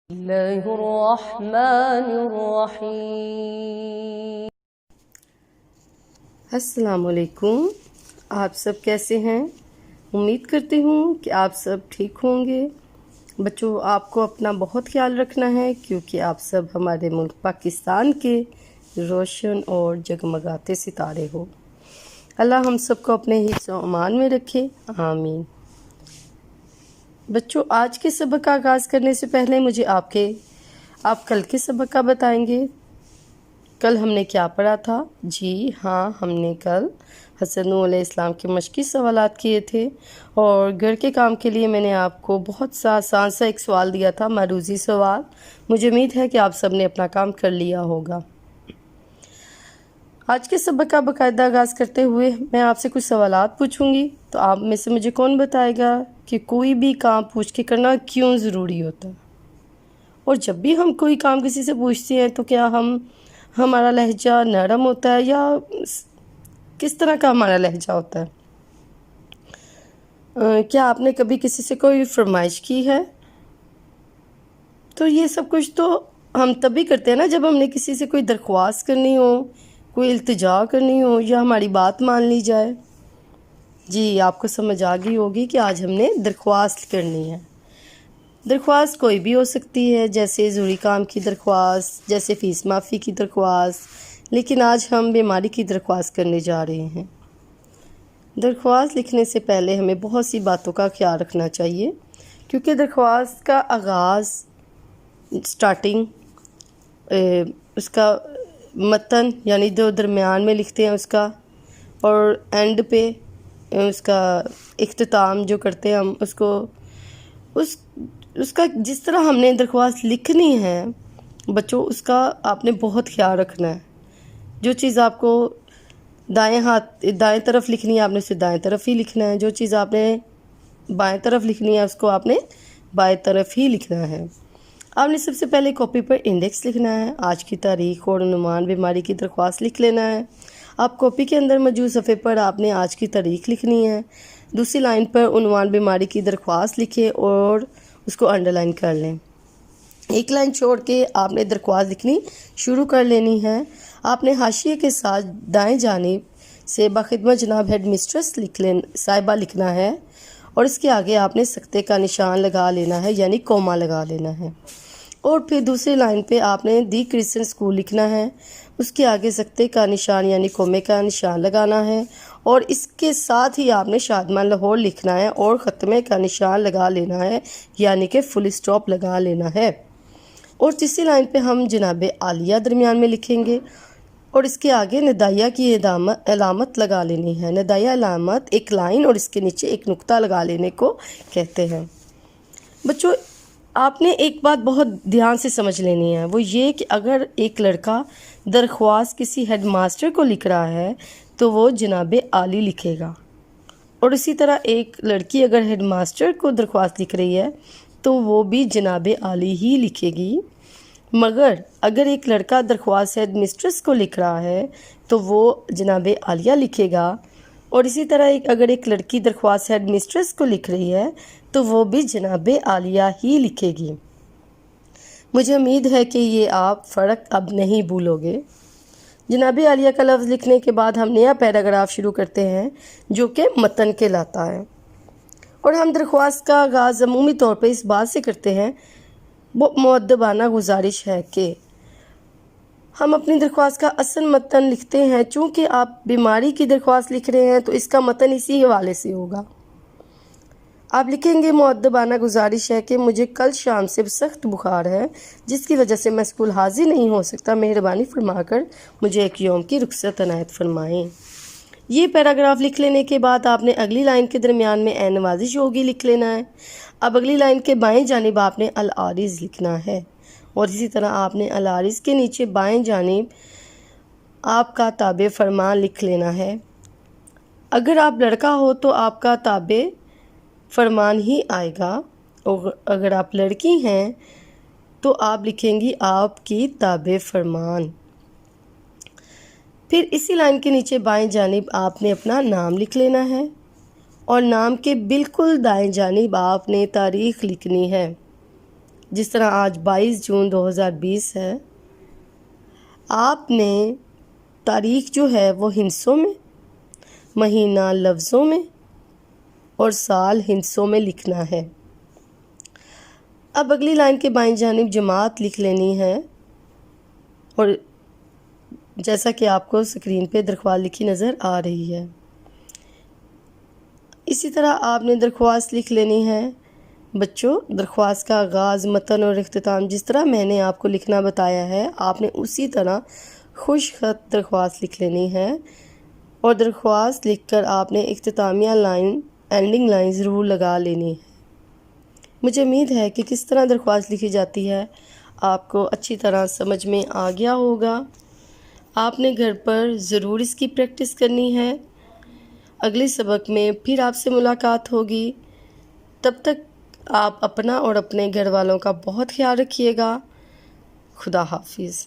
اللہ الرحمن الرحیم۔ السلام علیکم، آپ سب کیسے ہیں؟ امید کرتی ہوں کہ آپ سب ٹھیک ہوں گے۔ بچوں، آپ کو اپنا بہت خیال رکھنا ہے کیونکہ آپ سب ہمارے ملک پاکستان کے روشن اور جگمگاتے ستارے ہو۔ اللہ ہم سب کو اپنے حفظ و امان میں رکھے، آمین۔ بچوں، آج کے سبق کا آغاز کرنے سے پہلے مجھے آپ کل کے سبق کا بتائیں گے۔ کل ہم نے کیا پڑھا تھا؟ جی ہاں، ہم نے کل حضرت نوح علیہ السلام کے مشقی سوالات کیے تھے، اور گھر کے کام کے لیے میں نے آپ کو بہت سا آسان سا ایک سوال دیا تھا، معروضی سوال۔ مجھے امید ہے کہ آپ سب نے اپنا کام کر لیا ہوگا۔ آج کے سبق کا باقاعدہ آغاز کرتے ہوئے میں آپ سے کچھ سوالات پوچھوں گی، تو آپ میں سے مجھے کون بتائے گا کہ کوئی بھی کام پوچھ کے کرنا کیوں ضروری ہوتا ہے؟ اور جب بھی ہم کوئی کام کسی سے پوچھتے ہیں تو کیا ہمارا لہجہ نرم ہوتا ہے یا کس طرح کا ہمارا لہجہ ہوتا ہے؟ کیا آپ نے کبھی کسی سے کوئی فرمائش کی ہے؟ تو یہ سب کچھ تو ہم تبھی کرتے ہیں نا جب ہم نے کسی سے کوئی درخواست کرنی ہو، کوئی التجا کرنی ہو یا ہماری بات مان لی جائے۔ جی، آپ کو سمجھ آ گئی ہوگی کہ آج ہم نے درخواست کرنی ہے۔ درخواست کوئی بھی ہو سکتی ہے، جیسے ضروری کام کی درخواست، جیسے فیس معافی کی درخواست، لیکن آج ہم بیماری کی درخواست کرنے جا رہے ہیں۔ درخواست لکھنے سے پہلے ہمیں بہت سی باتوں کا خیال رکھنا چاہیے، کیونکہ درخواست کا آغاز، سٹارٹنگ، اس کا متن یعنی جو درمیان میں لکھتے ہیں اس کا، اور اینڈ پہ اس کا اختتام جو کرتے ہیں ہم اس کا جس طرح ہم نے درخواست لکھنی ہے بچوں، اس کا آپ نے بہت خیال رکھنا ہے۔ جو چیز آپ کو دائیں طرف لکھنی ہے آپ نے اسے دائیں طرف ہی لکھنا ہے، جو چیز آپ نے بائیں طرف لکھنی ہے اس کو آپ نے بائیں طرف ہی لکھنا ہے۔ آپ نے سب سے پہلے کاپی پر انڈیکس لکھنا ہے، آج کی تاریخ اور عنوان بیماری کی درخواست لکھ لینا ہے۔ آپ کاپی کے اندر موجود صفحے پر آپ نے آج کی تاریخ لکھنی ہے، دوسری لائن پر عنوان بیماری کی درخواست لکھیں اور اس کو انڈر لائن کر لیں۔ ایک لائن چھوڑ کے آپ نے درخواست لکھنی شروع کر لینی ہے۔ آپ نے حاشیے کے ساتھ دائیں جانب سے باخدمت جناب ہیڈ مسٹریس صاحبہ لکھنا ہے، اور اس کے آگے آپ نے سکتے کا نشان لگا لینا ہے یعنی کوما لگا لینا ہے، اور پھر دوسری لائن پہ آپ نے دی کرسچن اسکول لکھنا ہے، اس کے آگے سکتے کا نشان یعنی کومے کا نشان لگانا ہے، اور اس کے ساتھ ہی آپ نے شادمان لاہور لکھنا ہے اور ختمے کا نشان لگا لینا ہے یعنی کہ فل اسٹاپ لگا لینا ہے، اور تیسری لائن پہ ہم جناب عالیہ درمیان میں لکھیں گے، اور اس کے آگے ندائیہ کی علامت لگا لینی ہے۔ ندائیہ علامت ایک لائن اور اس کے نیچے ایک نقطہ لگا لینے کو کہتے ہیں۔ بچوں، آپ نے ایک بات بہت دھیان سے سمجھ لینی ہے، وہ یہ کہ اگر ایک لڑکا درخواست کسی ہیڈ ماسٹر کو لکھ رہا ہے تو وہ جناب عالی لکھے گا، اور اسی طرح ایک لڑکی اگر ہیڈ ماسٹر کو درخواست لکھ رہی ہے تو وہ بھی جناب عالی ہی لکھے گی، مگر اگر ایک لڑکا درخواست ہیڈ مسٹریس کو لکھ رہا ہے تو وہ جناب عالیہ لکھے گا، اور اسی طرح اگر ایک لڑکی درخواست ہیڈ مسٹریس کو لکھ رہی ہے تو وہ بھی جناب عالیہ ہی لکھے گی۔ مجھے امید ہے کہ یہ آپ فرق اب نہیں بھولو گے۔ جناب عالیہ کا لفظ لکھنے کے بعد ہم نیا پیراگراف شروع کرتے ہیں جو کہ متن کہلاتا ہے، اور ہم درخواست کا آغاز عمومی طور پہ اس بات سے کرتے ہیں، وہ مؤدبانہ گزارش ہے کہ ہم اپنی درخواست کا اصل متن لکھتے ہیں، چونکہ آپ بیماری کی درخواست لکھ رہے ہیں تو اس کا متن اسی حوالے سے ہوگا۔ آپ لکھیں گے مؤدبانہ گزارش ہے کہ مجھے کل شام سے سخت بخار ہے جس کی وجہ سے میں اسکول حاضر نہیں ہو سکتا، مہربانی فرما کر مجھے ایک یوم کی رخصت عنایت فرمائیں۔ یہ پیراگراف لکھ لینے کے بعد آپ نے اگلی لائن کے درمیان میں اے نوازش ہوگی لکھ لینا ہے۔ اب اگلی لائن کے بائیں جانب آپ نے العارض لکھنا ہے، اور اسی طرح آپ نے العارض کے نیچے بائیں جانب آپ کا تابع فرمان لکھ لینا ہے۔ اگر آپ لڑکا ہو تو آپ کا تابع فرمان ہی آئے گا، اور اگر آپ لڑکی ہیں تو آپ لکھیں گی آپ کی تابع فرمان۔ پھر اسی لائن کے نیچے بائیں جانب آپ نے اپنا نام لکھ لینا ہے، اور نام کے بالکل دائیں جانب آپ نے تاریخ لکھنی ہے۔ جس طرح آج 22 جون 2020 ہے، آپ نے تاریخ جو ہے وہ ہندسوں میں، مہینہ لفظوں میں اور سال ہندسوں میں لکھنا ہے۔ اب اگلی لائن کے بائیں جانب جماعت لکھ لینی ہے، اور جیسا کہ آپ کو اسکرین پہ درخواست لکھی نظر آ رہی ہے، اسی طرح آپ نے درخواست لکھ لینی ہے۔ بچوں، درخواست کا آغاز، متن اور اختتام جس طرح میں نے آپ کو لکھنا بتایا ہے، آپ نے اسی طرح خوش خط درخواست لکھ لینی ہے، اور درخواست لکھ کر آپ نے اختتامیہ لائن، اینڈنگ لائن ضرور لگا لینی ہے۔ مجھے امید ہے کہ کس طرح درخواست لکھی جاتی ہے آپ کو اچھی طرح سمجھ میں آ گیا ہوگا۔ آپ نے گھر پر ضرور اس کی پریکٹس کرنی ہے۔ اگلے سبق میں پھر آپ سے ملاقات ہوگی، تب تک آپ اپنا اور اپنے گھر والوں کا بہت خیال رکھیے گا۔ خدا حافظ۔